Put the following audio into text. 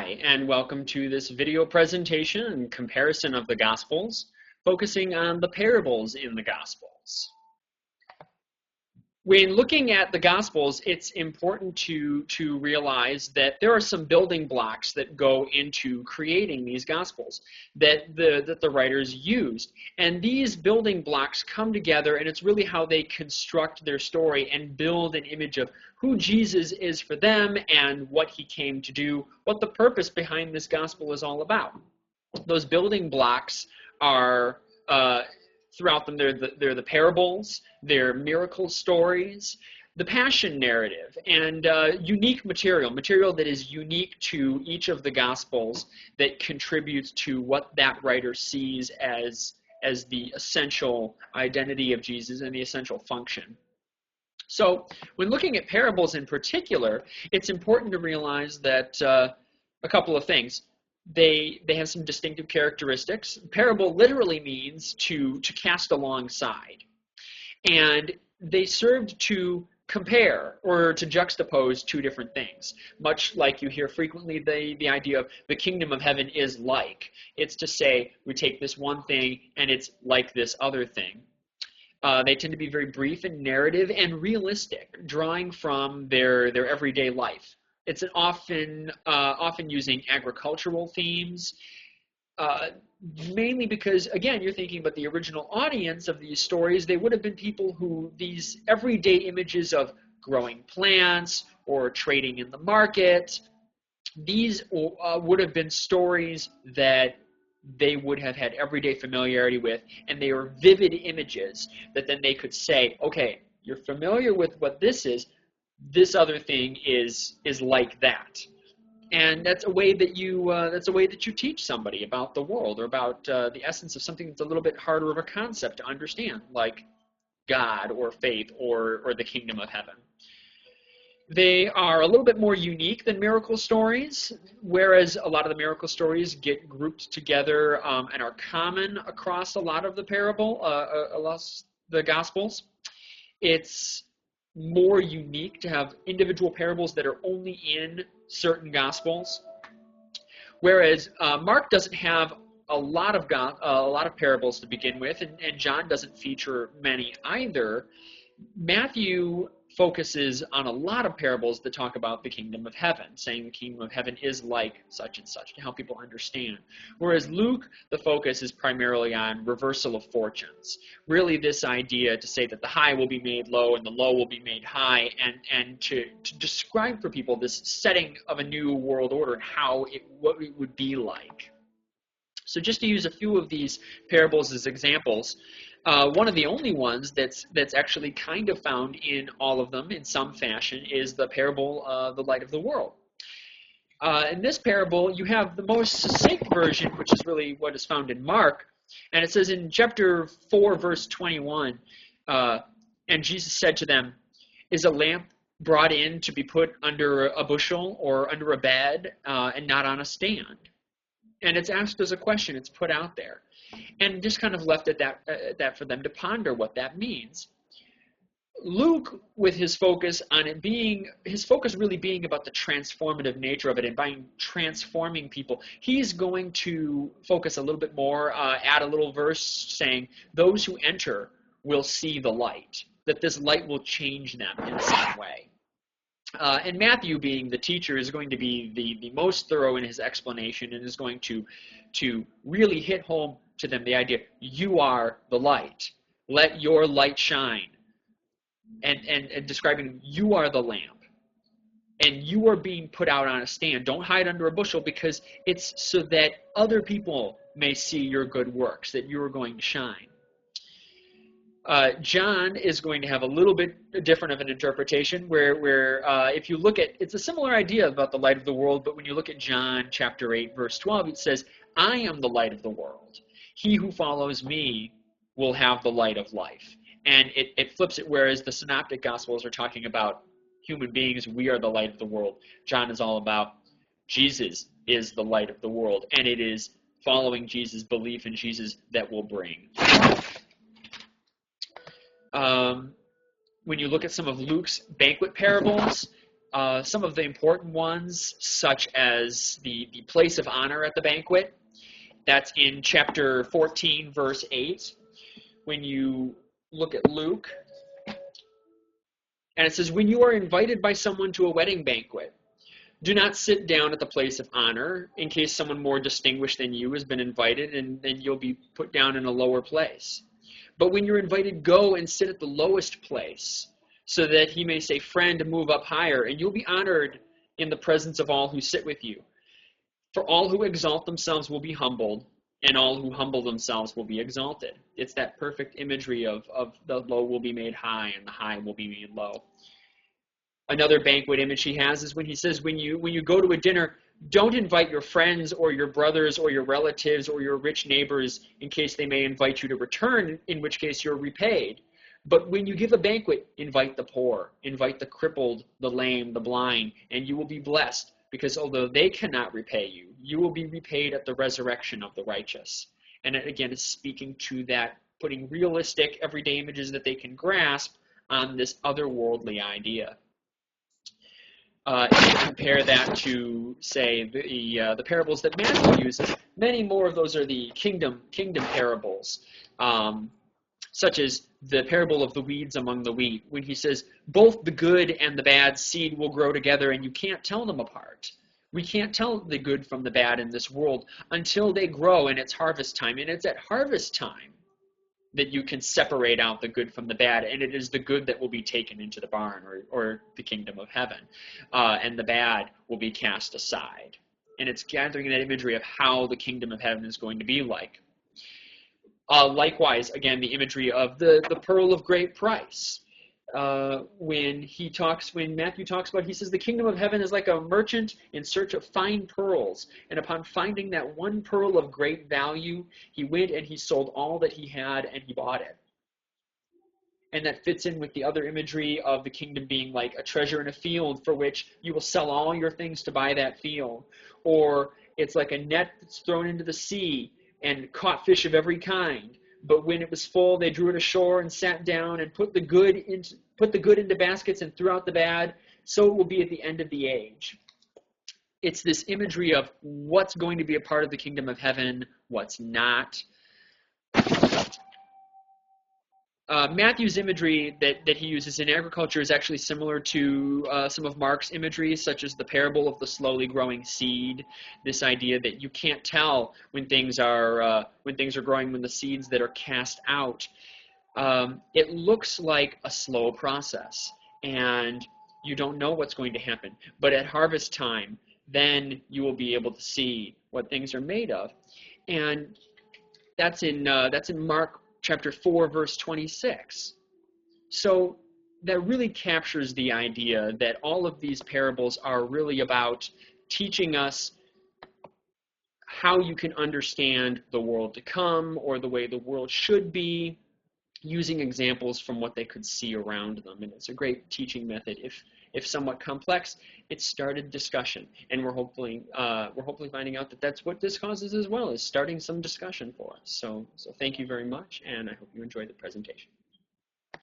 And welcome to this video presentation and comparison of the Gospels, focusing on the parables in the Gospels. When looking at the Gospels, it's important to realize that there are some building blocks that go into creating these Gospels that the writers used. And these building blocks come together, and it's really how they construct their story and build an image of who Jesus is for them and what he came to do, what the purpose behind this Gospel is all about. Those building blocks are throughout them. They're the parables, they're miracle stories, the passion narrative, and unique material that is unique to each of the Gospels that contributes to what that writer sees as the essential identity of Jesus and the essential function. So when looking at parables in particular, it's important to realize that a couple of things. They have some distinctive characteristics. Parable literally means to cast alongside. And they served to compare or to juxtapose two different things. Much like you hear frequently the idea of the kingdom of heaven is like. It's to say we take this one thing and it's like this other thing. They tend to be very brief and narrative and realistic, drawing from their everyday life. It's often using agricultural themes, mainly because, again, you're thinking about the original audience of these stories. They would have been people who these everyday images of growing plants or trading in the market, these would have been stories that they would have had everyday familiarity with, and they were vivid images that then they could say, okay, you're familiar with what this is, this other thing is like that. And that's a way that you teach somebody about the world or about the essence of something that's a little bit harder of a concept to understand, like God or faith or the kingdom of heaven. They are a little bit more unique than miracle stories, whereas a lot of the miracle stories get grouped together and are common across a lot of the the Gospels. It's more unique to have individual parables that are only in certain Gospels, whereas Mark doesn't have a lot of parables to begin with, and John doesn't feature many either. Matthew focuses on a lot of parables that talk about the kingdom of heaven, saying the kingdom of heaven is like such and such, to help people understand. Whereas Luke, the focus is primarily on reversal of fortunes. Really this idea to say that the high will be made low and the low will be made high, and to describe for people this setting of a new world order and what it would be like. So just to use a few of these parables as examples, one of the only ones that's actually kind of found in all of them in some fashion is the parable of the light of the world. In this parable, you have the most succinct version, which is really what is found in Mark, and it says in chapter 4, verse 21, and Jesus said to them, "Is a lamp brought in to be put under a bushel or under a bed and not on a stand?" And it's asked as a question, it's put out there. And just kind of left at that for them to ponder what that means. Luke, with his focus on it his focus really being about the transformative nature of it and by transforming people, he's going to focus a little bit more, add a little verse saying, those who enter will see the light, that this light will change them in some way. And Matthew, being the teacher, is going to be the most thorough in his explanation and is going to really hit home to them the idea, you are the light. Let your light shine. And describing you are the lamp. And you are being put out on a stand. Don't hide under a bushel, because it's so that other people may see your good works, that you are going to shine. John is going to have a little bit different of an interpretation where if you look at, it's a similar idea about the light of the world, but when you look at John chapter 8, verse 12, it says, I am the light of the world. He who follows me will have the light of life. And it flips it, whereas the synoptic gospels are talking about human beings, we are the light of the world. John is all about Jesus is the light of the world, and it is following Jesus, belief in Jesus, that will bring life. When you look at some of Luke's banquet parables, Some of the important ones, such as the place of honor at the banquet. That's in chapter 14, verse 8. When you look at Luke, and it says, when you are invited by someone to a wedding banquet, do not sit down at the place of honor in case someone more distinguished than you has been invited, and then you'll be put down in a lower place. But when you're invited, go and sit at the lowest place, so that he may say, friend, move up higher, and you'll be honored in the presence of all who sit with you. For all who exalt themselves will be humbled, and all who humble themselves will be exalted. It's that perfect imagery of the low will be made high and the high will be made low. Another banquet image he has is when he says, when you go to a dinner, don't invite your friends or your brothers or your relatives or your rich neighbors in case they may invite you to return, in which case you're repaid. But when you give a banquet, invite the poor, invite the crippled, the lame, the blind, and you will be blessed, because although they cannot repay you, you will be repaid at the resurrection of the righteous. And it, again, is speaking to that, putting realistic, everyday images that they can grasp on this otherworldly idea. If you compare that to, say, the parables that Matthew uses, many more of those are the kingdom parables, such as the parable of the weeds among the wheat, when he says, both the good and the bad seed will grow together, and you can't tell them apart. We can't tell the good from the bad in this world until they grow and it's harvest time. And it's at harvest time that you can separate out the good from the bad, and it is the good that will be taken into the barn or the kingdom of heaven, and the bad will be cast aside. And it's gathering that imagery of how the kingdom of heaven is going to be like. Likewise, again, the imagery of the pearl of great price. When Matthew talks about, he says, the kingdom of heaven is like a merchant in search of fine pearls. And upon finding that one pearl of great value, he went and he sold all that he had and he bought it. And that fits in with the other imagery of the kingdom being like a treasure in a field, for which you will sell all your things to buy that field. Or it's like a net that's thrown into the sea and caught fish of every kind. But when it was full, they drew it ashore and sat down and put the good into baskets and threw out the bad. So it will be at the end of the age. It's this imagery of what's going to be a part of the kingdom of heaven, what's not. Matthew's imagery that he uses in agriculture is actually similar to some of Mark's imagery, such as the parable of the slowly growing seed. This idea that you can't tell when things are growing, when the seeds that are cast out. It looks like a slow process, and you don't know what's going to happen. But at harvest time, then you will be able to see what things are made of, and that's in Mark chapter 4, verse 26. So that really captures the idea that all of these parables are really about teaching us how you can understand the world to come, or the way the world should be, using examples from what they could see around them. And it's a great teaching method. If somewhat complex, it started discussion, and we're hopefully finding out that that's what this causes as well, is starting some discussion for us. So thank you very much, and I hope you enjoyed the presentation.